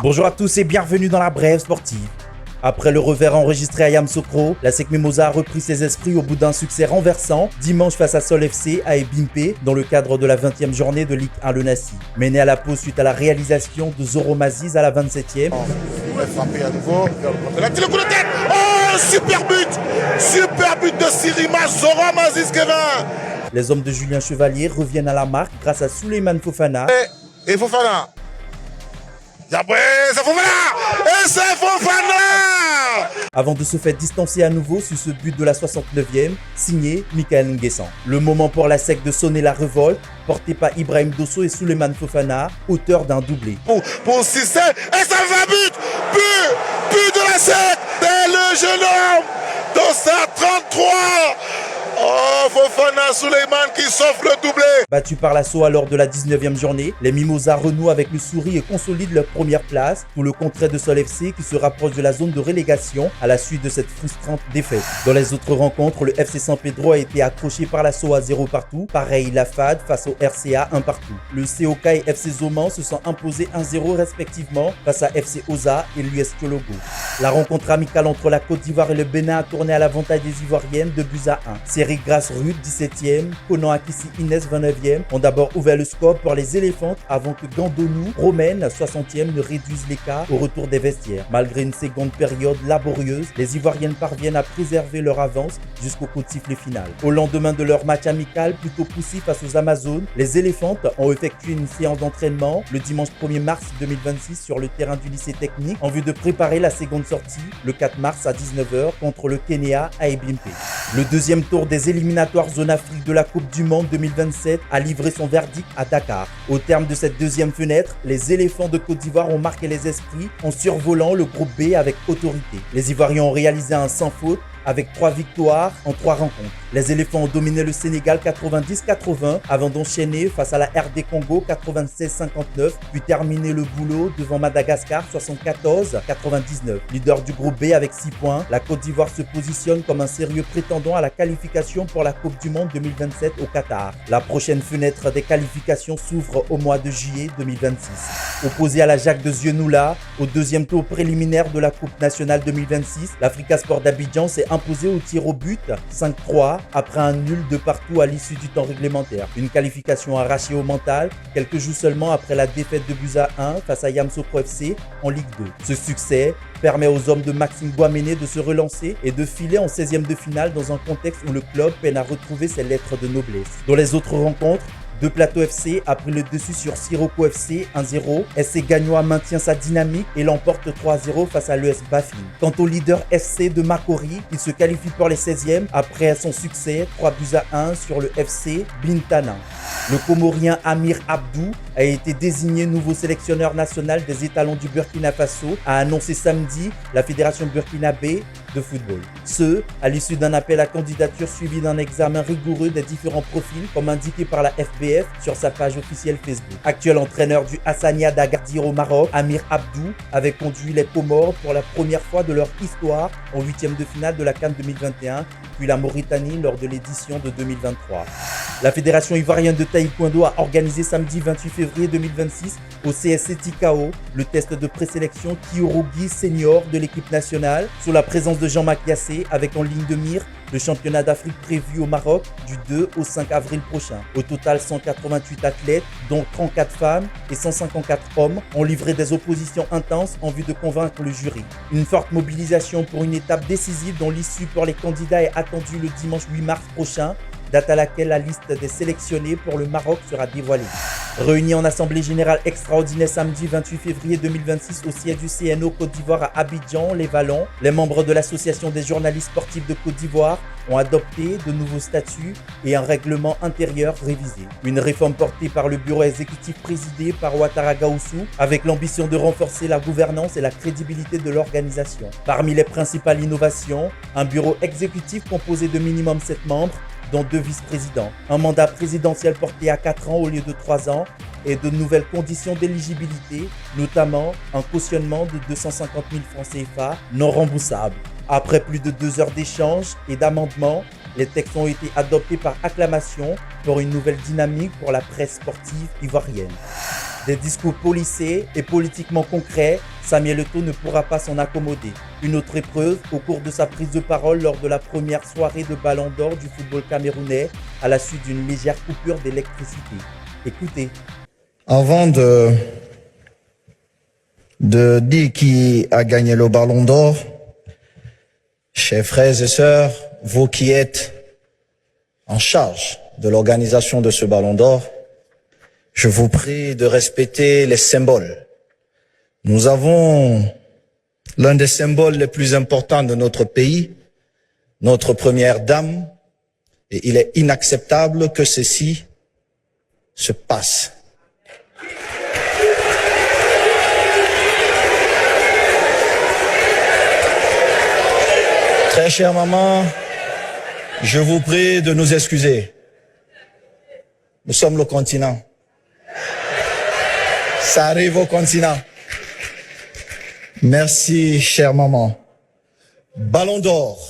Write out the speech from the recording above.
Bonjour à tous et bienvenue dans la Brève sportive. Après le revers enregistré à Yamoussoukro, la SEC Mimosa a repris ses esprits au bout d'un succès renversant dimanche face à Sol FC à Ebimpe dans le cadre de la 20e journée de Ligue 1 Le Nassi. Mené à la pause suite à la réalisation de Zoro Maziz à la 27e. Il va frapper à nouveau. Il a tiré le coup de tête. Oh, super but! Super but de Sirima, Zoro Maziz Kevin. Les hommes de Julien Chevalier reviennent à la marque grâce à Souleymane Fofana. Et Fofana. Après, c'est Fofana! Et c'est Fofana! Avant de se faire distancer à nouveau sur ce but de la 69e, signé Michael Nguessan. Le moment pour la SEC de sonner la révolte, porté par Ibrahim Dosso et Souleymane Fofana, auteur d'un doublé. Pour Cissé, et ça va but! But de la SEC! C'est le jeune homme dans sa 33! Oh, Fofana, Souleymane qui s'offre le doublé. Battu par l'assaut lors de la 19e journée, les Mimosas renouent avec le sourire et consolident leur première place, tout le contraire de Sol FC qui se rapproche de la zone de relégation à la suite de cette frustrante défaite. Dans les autres rencontres, le FC San Pedro a été accroché par l'assaut à 0 partout, pareil la FAD face au RCA 1 partout. Le COK et FC Zoman se sont imposés 1-0 respectivement face à FC Oza et l'US Kyologo. La rencontre amicale entre la Côte d'Ivoire et le Bénin a tourné à l'avantage des Ivoiriennes de buts à 1. Grasse Rude 17e, Conan Akissi Inès 29e ont d'abord ouvert le score pour les Éléphantes avant que Gandonou, Romaine 60e ne réduise l'écart au retour des vestiaires. Malgré une seconde période laborieuse, les Ivoiriennes parviennent à préserver leur avance jusqu'au coup de sifflet final. Au lendemain de leur match amical plutôt poussif face aux Amazones, les Éléphantes ont effectué une séance d'entraînement le dimanche 1er mars 2026 sur le terrain du lycée technique en vue de préparer la seconde sortie le 4 mars à 19h contre le Kenya à Ebimpe. Le deuxième tour des éliminatoires zone Afrique de la Coupe du Monde 2027 a livré son verdict à Dakar. Au terme de cette deuxième fenêtre, les éléphants de Côte d'Ivoire ont marqué les esprits en survolant le groupe B avec autorité. Les Ivoiriens ont réalisé un sans faute avec 3 victoires en 3 rencontres. Les éléphants ont dominé le Sénégal 90-80 avant d'enchaîner face à la RD Congo 96-59 puis terminer le boulot devant Madagascar 74-99. Leader du groupe B avec 6 points, la Côte d'Ivoire se positionne comme un sérieux prétendant à la qualification pour la Coupe du Monde 2027 au Qatar. La prochaine fenêtre des qualifications s'ouvre au mois de juillet 2026. Opposé à la Jacques de Zienoula, au deuxième tour préliminaire de la Coupe nationale 2026, l'Africa Sport d'Abidjan s'est imposé au tir au but 5-3 après un nul de partout à l'issue du temps réglementaire. Une qualification arrachée au mental quelques jours seulement après la défaite de buts à 1 face à Yamoussoukro FC en Ligue 2. Ce succès permet aux hommes de Maxime Guaméné de se relancer et de filer en 16e de finale dans un contexte où le club peine à retrouver ses lettres de noblesse. Dans les autres rencontres, De Plateau FC a pris le dessus sur Sirocco FC 1-0. SC Gagnoa maintient sa dynamique et l'emporte 3-0 face à l'ES Bafin. Quant au leader SC de Makori, il se qualifie pour les 16e après son succès 3 buts à 1 sur le FC Bintana. Le Comorien Amir Abdou a été désigné nouveau sélectionneur national des étalons du Burkina Faso, a annoncé samedi la Fédération burkinabé de football. Ce, à l'issue d'un appel à candidature suivi d'un examen rigoureux des différents profils, comme indiqué par la FBF sur sa page officielle Facebook. Actuel entraîneur du Hassania d'Agadir au Maroc, Amir Abdou avait conduit les Comores pour la première fois de leur histoire en 8e de finale de la CAN 2021, puis la Mauritanie lors de l'édition de 2023. La Fédération ivoirienne de taekwondo a organisé samedi 28 février 2026 au CSC Tikao le test de présélection Kyurugi Senior de l'équipe nationale sous la présence de Jean-Marc Yassé avec en ligne de mire le championnat d'Afrique prévu au Maroc du 2 au 5 avril prochain. Au total, 188 athlètes, dont 34 femmes et 154 hommes, ont livré des oppositions intenses en vue de convaincre le jury. Une forte mobilisation pour une étape décisive dont l'issue pour les candidats est attendue le dimanche 8 mars prochain, date à laquelle la liste des sélectionnés pour le Maroc sera dévoilée. Réunis en assemblée générale extraordinaire samedi 28 février 2026 au siège du CNO Côte d'Ivoire à Abidjan, les Vallons, les membres de l'Association des journalistes sportifs de Côte d'Ivoire ont adopté de nouveaux statuts et un règlement intérieur révisé. Une réforme portée par le bureau exécutif présidé par Ouattara Gaoussou avec l'ambition de renforcer la gouvernance et la crédibilité de l'organisation. Parmi les principales innovations, un bureau exécutif composé de minimum 7 membres, dont 2 vice-présidents, un mandat présidentiel porté à 4 ans au lieu de 3 ans et de nouvelles conditions d'éligibilité, notamment un cautionnement de 250 000 francs CFA non remboursable. Après plus de 2 heures d'échanges et d'amendements, les textes ont été adoptés par acclamation pour une nouvelle dynamique pour la presse sportive ivoirienne. Des discours policés et politiquement concrets, Samuel Eto'o ne pourra pas s'en accommoder. Une autre épreuve au cours de sa prise de parole lors de la première soirée de Ballon d'Or du football camerounais à la suite d'une légère coupure d'électricité. Écoutez. Avant de dire qui a gagné le Ballon d'Or, chers frères et sœurs, vous qui êtes en charge de l'organisation de ce Ballon d'Or, je vous prie de respecter les symboles. Nous avons l'un des symboles les plus importants de notre pays, notre première dame, et il est inacceptable que ceci se passe. Très chère maman, je vous prie de nous excuser. Nous sommes le continent. Ça arrive au continent. Merci, chère maman. Ballon d'Or